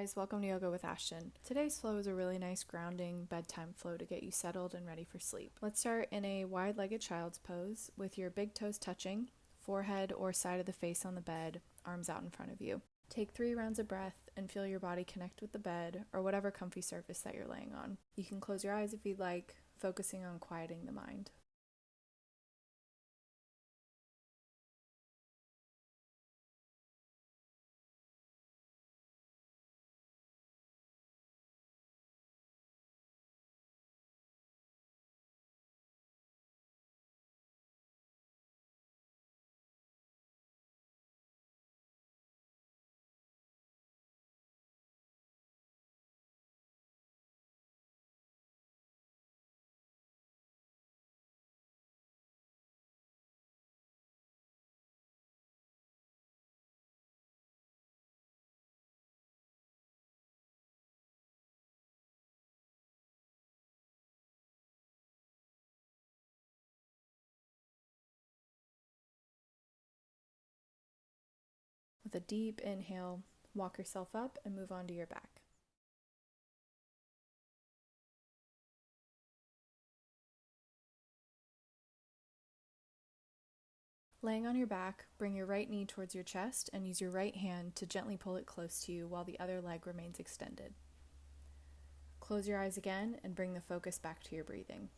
guys, welcome to Yoga with Ashton. Today's flow is a really nice grounding bedtime flow to get you settled and ready for sleep. Let's start in a wide-legged child's pose with your big toes touching, forehead or side of the face on the bed, arms out in front of you. Take 3 rounds of breath and feel your body connect with the bed or whatever comfy surface that you're laying on. You can close your eyes if you'd like, focusing on quieting the mind. With a deep inhale, walk yourself up and move onto your back. Laying on your back, bring your right knee towards your chest and use your right hand to gently pull it close to you while the other leg remains extended. Close your eyes again and bring the focus back to your breathing.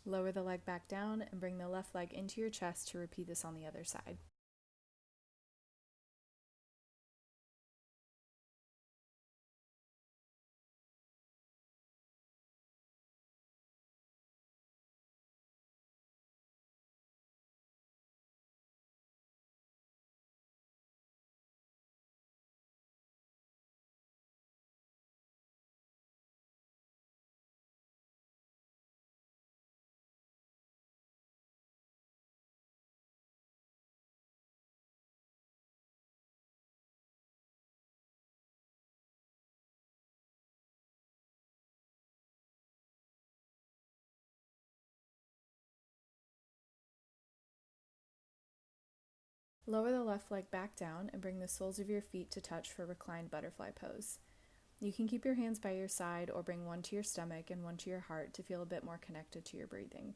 Lower the leg back down and bring the left leg into your chest to repeat this on the other side. Lower the left leg back down and bring the soles of your feet to touch for reclined butterfly pose. You can keep your hands by your side or bring one to your stomach and one to your heart to feel a bit more connected to your breathing.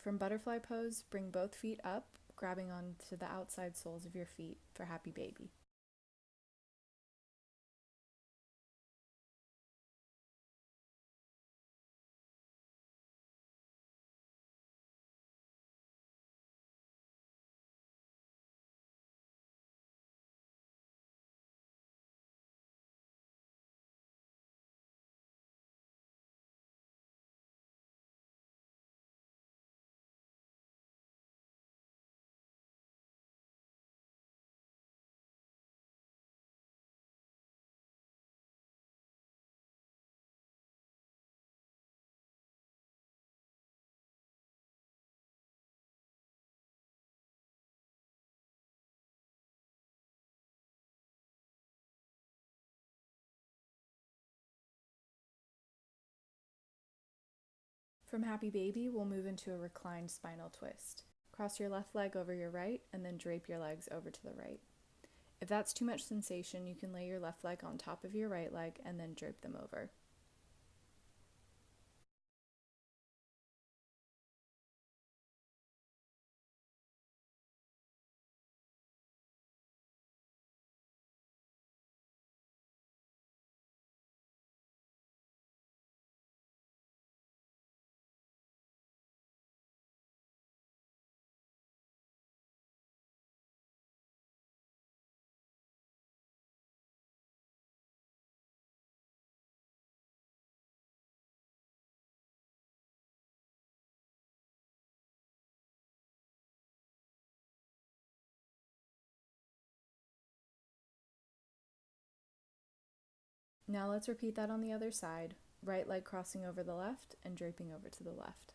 From butterfly pose, bring both feet up, grabbing onto the outside soles of your feet for happy baby. From Happy Baby, we'll move into a reclined spinal twist. Cross your left leg over your right and then drape your legs over to the right. If that's too much sensation, you can lay your left leg on top of your right leg and then drape them over. Now let's repeat that on the other side. Right leg crossing over the left and draping over to the left.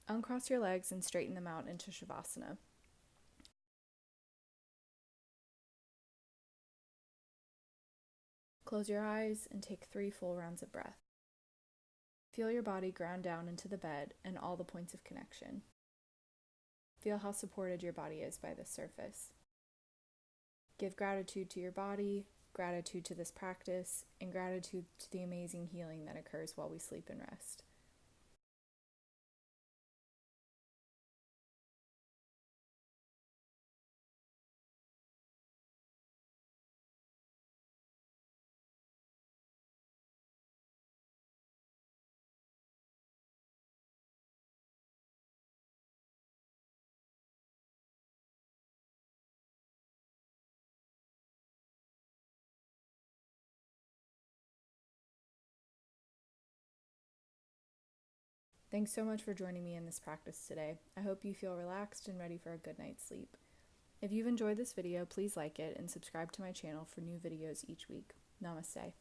Uncross your legs and straighten them out into shavasana. Close your eyes and take 3 full rounds of breath. Feel your body ground down into the bed and all the points of connection. Feel how supported your body is by this surface. Give gratitude to your body, gratitude to this practice, and gratitude to the amazing healing that occurs while we sleep and rest. Thanks so much for joining me in this practice today. I hope you feel relaxed and ready for a good night's sleep. If you've enjoyed this video, please like it and subscribe to my channel for new videos each week. Namaste.